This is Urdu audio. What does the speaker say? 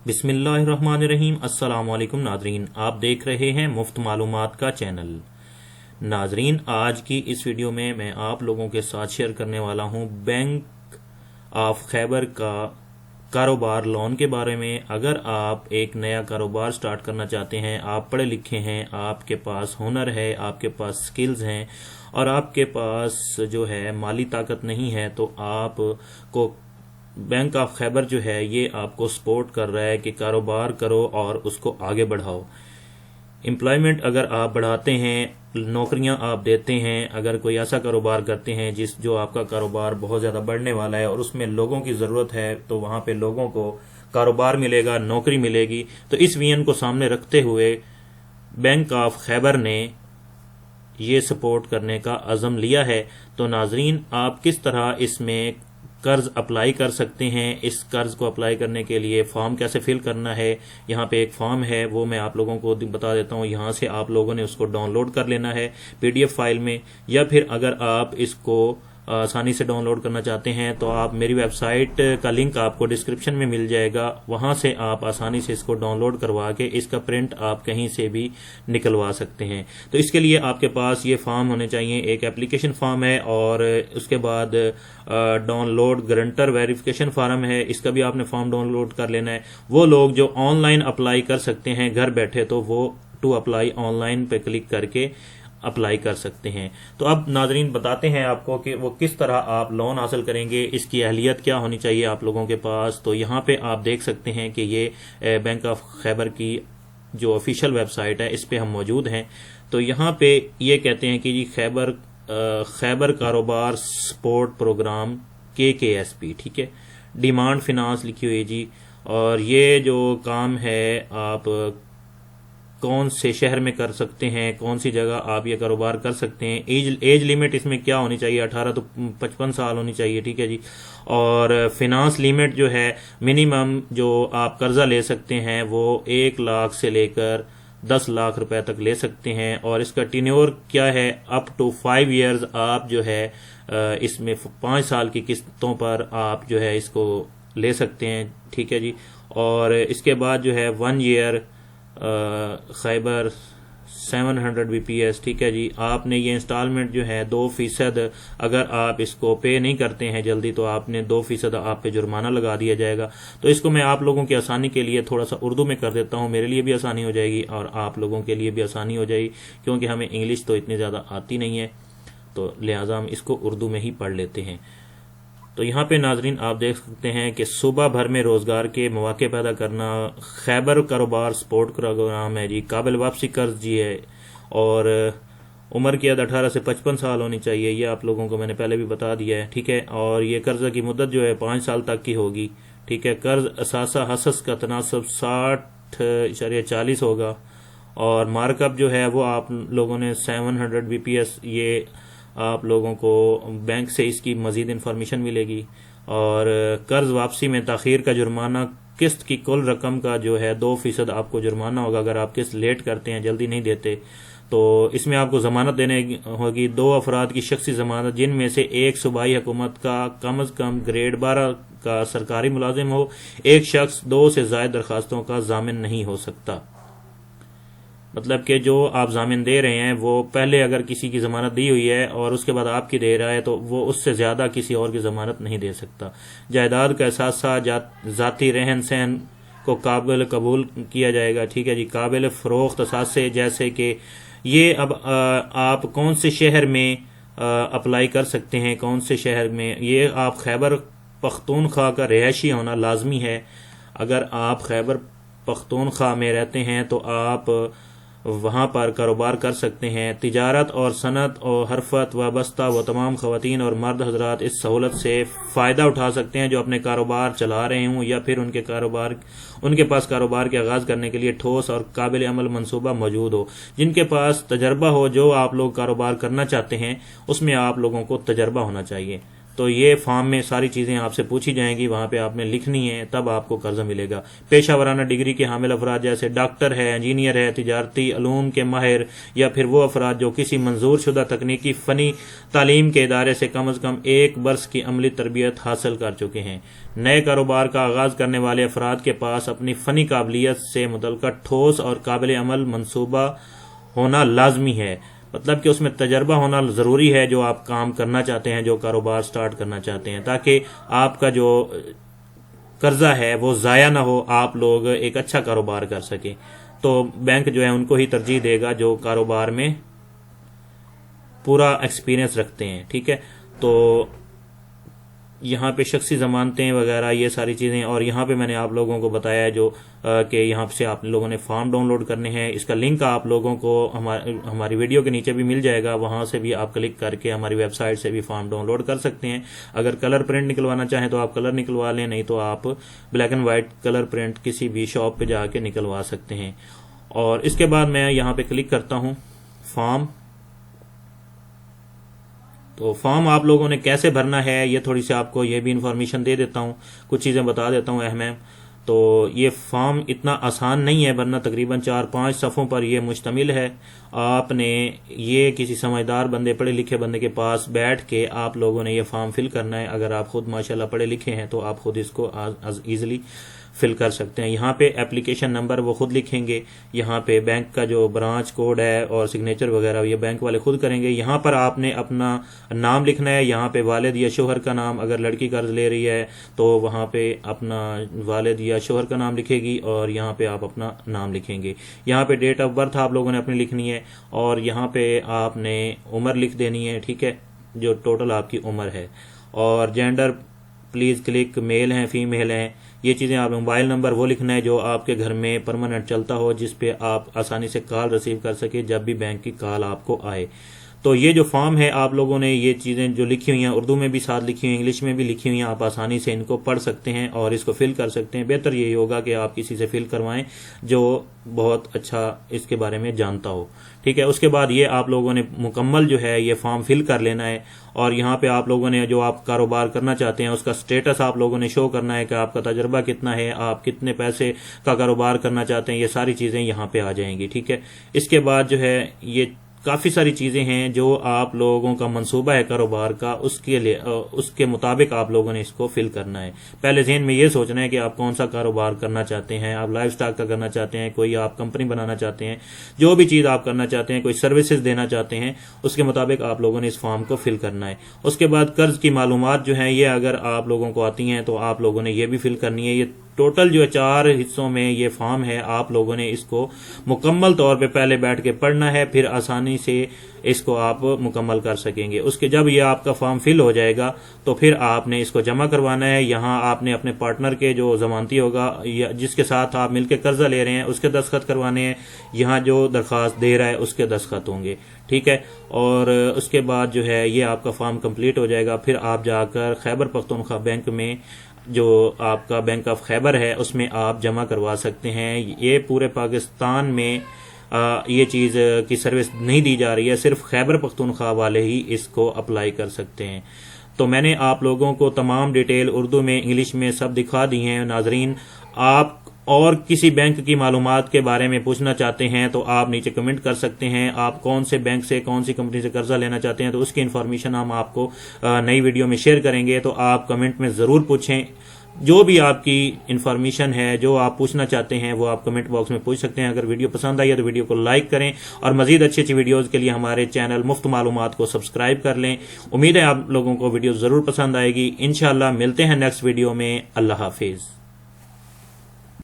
بسم اللہ الرحمن الرحیم۔ السلام علیکم ناظرین، آپ دیکھ رہے ہیں مفت معلومات کا چینل۔ ناظرین، آج کی اس ویڈیو میں آپ لوگوں کے ساتھ شیئر کرنے والا ہوں بینک آف خیبر کا کاروبار لون کے بارے میں۔ اگر آپ ایک نیا کاروبار سٹارٹ کرنا چاہتے ہیں، آپ پڑھے لکھے ہیں، آپ کے پاس ہنر ہے، آپ کے پاس سکلز ہیں اور آپ کے پاس جو ہے مالی طاقت نہیں ہے، تو آپ کو بینک آف خیبر جو ہے یہ آپ کو سپورٹ کر رہا ہے کہ کاروبار کرو اور اس کو آگے بڑھاؤ۔ امپلائمنٹ اگر آپ بڑھاتے ہیں، نوکریاں آپ دیتے ہیں، اگر کوئی ایسا کاروبار کرتے ہیں جو آپ کا kاروبار بہت زیادہ بڑھنے والا ہے اور اس میں لوگوں کی ضرورت ہے، تو وہاں پہ لوگوں کو کاروبار ملے گا، نوکری ملے گی۔ تو اس ویژن کو سامنے رکھتے ہوئے بینک آف خیبر نے یہ سپورٹ کرنے کا عزم لیا ہے۔ تو ناظرین، آپ کس طرح اس میں قرض اپلائی کر سکتے ہیں، اس قرض کو اپلائی کرنے کے لیے فارم کیسے فل کرنا ہے، یہاں پہ ایک فارم ہے، وہ میں آپ لوگوں کو بتا دیتا ہوں۔ یہاں سے آپ لوگوں نے اس کو ڈاؤن لوڈ کر لینا ہے PDF فائل میں، یا پھر اگر آپ اس کو آسانی سے ڈاؤن لوڈ کرنا چاہتے ہیں تو آپ میری ویب سائٹ کا لنک آپ کو ڈسکرپشن میں مل جائے گا، وہاں سے آپ آسانی سے اس کو ڈاؤن لوڈ کروا کے اس کا پرنٹ آپ کہیں سے بھی نکلوا سکتے ہیں۔ تو اس کے لیے آپ کے پاس یہ فارم ہونے چاہیے، ایک اپلیکیشن فارم ہے اور اس کے بعد download guarantor verification form ہے، اس کا بھی آپ نے فارم ڈاؤن لوڈ کر لینا ہے۔ وہ لوگ جو آن لائن اپلائی کر سکتے ہیں گھر بیٹھے، تو وہ ٹو اپلائی آن لائن پہ کلک کر کے اپلائی کر سکتے ہیں۔ تو اب ناظرین بتاتے ہیں آپ کو کہ وہ کس طرح آپ لون حاصل کریں گے، اس کی اہلیت کیا ہونی چاہیے آپ لوگوں کے پاس۔ تو یہاں پہ آپ دیکھ سکتے ہیں کہ یہ بینک آف خیبر کی جو آفیشیل ویب سائٹ ہے، اس پہ ہم موجود ہیں۔ تو یہاں پہ یہ کہتے ہیں کہ جی خیبر کاروبار سپورٹ پروگرام KKSP، ٹھیک ہے، ڈیمانڈ فنانس لکھی ہوئی جی۔ اور یہ جو کام ہے آپ کون سے شہر میں کر سکتے ہیں، کون سی جگہ آپ یہ کاروبار کر سکتے ہیں، ایج لیمٹ اس میں کیا ہونی چاہیے، 18 تو 55 سال ہونی چاہیے، ٹھیک ہے جی۔ اور فنانس لیمٹ جو ہے منیمم جو آپ قرضہ لے سکتے ہیں وہ 1 لاکھ سے لے کر 10 لاکھ روپے تک لے سکتے ہیں، اور اس کا ٹینیور کیا ہے، اپ ٹو 5 ایئرز آپ جو ہے اس میں 5 سال کی قسطوں پر آپ جو ہے اس کو لے سکتے ہیں، ٹھیک ہے جی۔ اور اس کے بعد جو ہے 1 ایئر خیبر 700 BPS، ٹھیک ہے جی۔ آپ نے یہ انسٹالمنٹ جو ہے 2%، اگر آپ اس کو پے نہیں کرتے ہیں جلدی تو آپ نے 2% آپ پہ جرمانہ لگا دیا جائے گا۔ تو اس کو میں آپ لوگوں کی آسانی کے لیے تھوڑا سا اردو میں کر دیتا ہوں، میرے لیے بھی آسانی ہو جائے گی اور آپ لوگوں کے لیے بھی آسانی ہو جائے گی، کیونکہ ہمیں انگلش تو اتنی زیادہ آتی نہیں ہے، تو لہٰذا ہم اس کو اردو میں ہی پڑھ لیتے ہیں۔ تو یہاں پہ ناظرین آپ دیکھ سکتے ہیں کہ صوبہ بھر میں روزگار کے مواقع پیدا کرنا خیبر کاروبار سپورٹ پروگرام ہے جی، قابل واپسی قرض جی ہے، اور عمر کی حد 18 سے 55 سال ہونی چاہیے، یہ آپ لوگوں کو میں نے پہلے بھی بتا دیا ہے، ٹھیک ہے۔ اور یہ قرضہ کی مدت جو ہے 5 سال تک کی ہوگی، ٹھیک ہے۔ قرض اثاثہ حصص کا تناسب 60.40 ہوگا، اور مارک اپ جو ہے وہ آپ لوگوں نے 700 BPS، یہ آپ لوگوں کو بینک سے اس کی مزید انفارمیشن ملے گی۔ اور قرض واپسی میں تاخیر کا جرمانہ قسط کی کل رقم کا جو ہے 2% آپ کو جرمانہ ہوگا اگر آپ قسط لیٹ کرتے ہیں، جلدی نہیں دیتے۔ تو اس میں آپ کو ضمانت دینے ہوگی، 2 افراد کی شخصی ضمانت، جن میں سے ایک صوبائی حکومت کا کم از کم گریڈ 12 کا سرکاری ملازم ہو۔ ایک شخص 2 سے زائد درخواستوں کا ضامن نہیں ہو سکتا، مطلب کہ جو آپ ضامن دے رہے ہیں وہ پہلے اگر کسی کی ضمانت دی ہوئی ہے اور اس کے بعد آپ کی دے رہا ہے تو وہ اس سے زیادہ کسی اور کی ضمانت نہیں دے سکتا۔ جائیداد کا اثاثہ ذاتی رہن سہن کو قابل قبول کیا جائے گا، ٹھیک ہے جی۔ قابل فروخت اثاثے جیسے کہ یہ اب آپ کون سے شہر میں اپلائی کر سکتے ہیں، کون سے شہر میں، یہ آپ خیبر پختونخوا کا رہائشی ہونا لازمی ہے۔ اگر آپ خیبر پختونخوا میں رہتے ہیں تو آپ وہاں پر کاروبار کر سکتے ہیں۔ تجارت اور صنعت اور حرفت وابستہ وہ تمام خواتین اور مرد حضرات اس سہولت سے فائدہ اٹھا سکتے ہیں جو اپنے کاروبار چلا رہے ہوں یا پھر ان کے پاس کاروبار کے آغاز کرنے کے لیے ٹھوس اور قابل عمل منصوبہ موجود ہو۔ جن کے پاس تجربہ ہو، جو آپ لوگ کاروبار کرنا چاہتے ہیں اس میں آپ لوگوں کو تجربہ ہونا چاہیے۔ تو یہ فارم میں ساری چیزیں آپ سے پوچھی جائیں گی، وہاں پہ آپ نے لکھنی ہے، تب آپ کو قرضہ ملے گا۔ پیشہ ورانہ ڈگری کے حامل افراد جیسے ڈاکٹر ہے، انجینئر ہے، تجارتی علوم کے ماہر، یا پھر وہ افراد جو کسی منظور شدہ تکنیکی فنی تعلیم کے ادارے سے کم از کم 1 برس کی عملی تربیت حاصل کر چکے ہیں۔ نئے کاروبار کا آغاز کرنے والے افراد کے پاس اپنی فنی قابلیت سے متعلقہ ٹھوس اور قابل عمل منصوبہ ہونا لازمی ہے، مطلب کہ اس میں تجربہ ہونا ضروری ہے جو آپ کام کرنا چاہتے ہیں، جو کاروبار سٹارٹ کرنا چاہتے ہیں، تاکہ آپ کا جو قرضہ ہے وہ ضائع نہ ہو، آپ لوگ ایک اچھا کاروبار کر سکیں۔ تو بینک جو ہے ان کو ہی ترجیح دے گا جو کاروبار میں پورا ایکسپیرینس رکھتے ہیں، ٹھیک ہے۔ تو یہاں پہ شخصی ضمانتیں وغیرہ یہ ساری چیزیں، اور یہاں پہ میں نے آپ لوگوں کو بتایا ہے جو کہ یہاں سے آپ لوگوں نے فارم ڈاؤن لوڈ کرنے ہیں، اس کا لنک آپ لوگوں کو ہماری ویڈیو کے نیچے بھی مل جائے گا، وہاں سے بھی آپ کلک کر کے ہماری ویب سائٹ سے بھی فارم ڈاؤن لوڈ کر سکتے ہیں۔ اگر کلر پرنٹ نکلوانا چاہیں تو آپ کلر نکلوا لیں، نہیں تو آپ black and white colour print کسی بھی شاپ پہ جا کے نکلوا سکتے ہیں۔ اور اس کے بعد میں یہاں پہ کلک کرتا ہوں فارم۔ تو فارم آپ لوگوں نے کیسے بھرنا ہے یہ تھوڑی سی آپ کو یہ بھی انفارمیشن دے دیتا ہوں، کچھ چیزیں بتا دیتا ہوں اہم۔ تو یہ فارم اتنا آسان نہیں ہے بھرنا، تقریباً 4-5 صفحوں پر یہ مشتمل ہے۔ آپ نے یہ کسی سمجھدار بندے، پڑھے لکھے بندے کے پاس بیٹھ کے آپ لوگوں نے یہ فارم فل کرنا ہے۔ اگر آپ خود ماشاءاللہ پڑھے لکھے ہیں تو آپ خود اس کو ایزیلی فل کر سکتے ہیں۔ یہاں پہ اپلیکیشن نمبر وہ خود لکھیں گے، یہاں پہ بینک کا جو برانچ کوڈ ہے اور سگنیچر وغیرہ یہ بینک والے خود کریں گے۔ یہاں پر آپ نے اپنا نام لکھنا ہے، یہاں پہ والد یا شوہر کا نام، اگر لڑکی قرض لے رہی ہے تو وہاں پہ اپنا والد یا شوہر کا نام لکھے گی، اور یہاں پہ آپ اپنا نام لکھیں گے۔ یہاں پہ ڈیٹ آف برتھ آپ لوگوں نے اپنی لکھنی ہے، اور یہاں پہ آپ نے عمر لکھ دینی ہے، ٹھیک ہے، جو ٹوٹل آپ کی عمر ہے۔ اور جینڈر پلیز کلک میل ہیں فیمیل ہیں، یہ چیزیں آپ موبائل نمبر وہ لکھنا ہے جو آپ کے گھر میں پرماننٹ چلتا ہو، جس پہ آپ آسانی سے کال ریسیو کر سکے جب بھی بینک کی کال آپ کو آئے۔ تو یہ جو فارم ہے آپ لوگوں نے یہ چیزیں جو لکھی ہوئی ہیں اردو میں بھی ساتھ لکھی ہوئی ہیں، انگلش میں بھی لکھی ہوئی ہیں، آپ آسانی سے ان کو پڑھ سکتے ہیں اور اس کو فل کر سکتے ہیں۔ بہتر یہی ہوگا کہ آپ کسی سے فل کروائیں جو بہت اچھا اس کے بارے میں جانتا ہو، ٹھیک ہے۔ اس کے بعد یہ آپ لوگوں نے مکمل جو ہے یہ فارم فل کر لینا ہے، اور یہاں پہ آپ لوگوں نے جو آپ کاروبار کرنا چاہتے ہیں اس کا سٹیٹس آپ لوگوں نے شو کرنا ہے کہ آپ کا تجربہ کتنا ہے، آپ کتنے پیسے کا کاروبار کرنا چاہتے ہیں، یہ ساری چیزیں یہاں پہ آ جائیں گی، ٹھیک ہے۔ اس کے بعد جو ہے یہ کافی ساری چیزیں ہیں جو آپ لوگوں کا منصوبہ ہے کاروبار کا، اس کے مطابق آپ لوگوں نے اس کو فل کرنا ہے۔ پہلے ذہن میں یہ سوچنا ہے کہ آپ کون سا کاروبار کرنا چاہتے ہیں، آپ لائف سٹاک کا کرنا چاہتے ہیں، کوئی آپ کمپنی بنانا چاہتے ہیں، جو بھی چیز آپ کرنا چاہتے ہیں، کوئی سروسز دینا چاہتے ہیں، اس کے مطابق آپ لوگوں نے اس فارم کو فل کرنا ہے۔ اس کے بعد قرض کی معلومات جو ہیں یہ اگر آپ لوگوں کو آتی ہیں تو آپ لوگوں نے یہ بھی فل کرنی ہے۔ یہ ٹوٹل جو 4 حصوں میں یہ فارم ہے، آپ لوگوں نے اس کو مکمل طور پہ پہلے بیٹھ کے پڑھنا ہے، پھر آسانی سے اس کو آپ مکمل کر سکیں گے۔ اس کے جب یہ آپ کا فارم فل ہو جائے گا تو پھر آپ نے اس کو جمع کروانا ہے۔ یہاں آپ نے اپنے پارٹنر کے جو ضمانتی ہوگا یا جس کے ساتھ آپ مل کے قرضہ لے رہے ہیں اس کے دستخط کروانے ہیں، یہاں جو درخواست دے رہا ہے اس کے دستخط ہوں گے، ٹھیک ہے۔ اور اس کے بعد جو ہے یہ آپ کا فارم کمپلیٹ ہو جائے گا، پھر آپ جا کر خیبر پختونخوا بینک میں جو آپ کا بینک آف خیبر ہے اس میں آپ جمع کروا سکتے ہیں۔ یہ پورے پاکستان میں یہ چیز کی سروس نہیں دی جا رہی ہے، صرف خیبر پختونخوا والے ہی اس کو اپلائی کر سکتے ہیں۔ تو میں نے آپ لوگوں کو تمام ڈیٹیل اردو میں انگلش میں سب دکھا دی ہیں۔ ناظرین، آپ اور کسی بینک کی معلومات کے بارے میں پوچھنا چاہتے ہیں تو آپ نیچے کمنٹ کر سکتے ہیں۔ آپ کون سے بینک سے، کون سی کمپنی سے قرضہ لینا چاہتے ہیں تو اس کی انفارمیشن ہم آپ کو نئی ویڈیو میں شیئر کریں گے، تو آپ کمنٹ میں ضرور پوچھیں۔ جو بھی آپ کی انفارمیشن ہے، جو آپ پوچھنا چاہتے ہیں وہ آپ کمنٹ باکس میں پوچھ سکتے ہیں۔ اگر ویڈیو پسند آئی ہے تو ویڈیو کو لائک کریں، اور مزید اچھی اچھی ویڈیوز کے لیے ہمارے چینل مفت معلومات کو سبسکرائب کر لیں۔ امید ہے آپ لوگوں کو ویڈیو ضرور پسند آئے گی۔ انشاءاللہ ملتے ہیں نیکسٹ ویڈیو میں۔ اللہ حافظ۔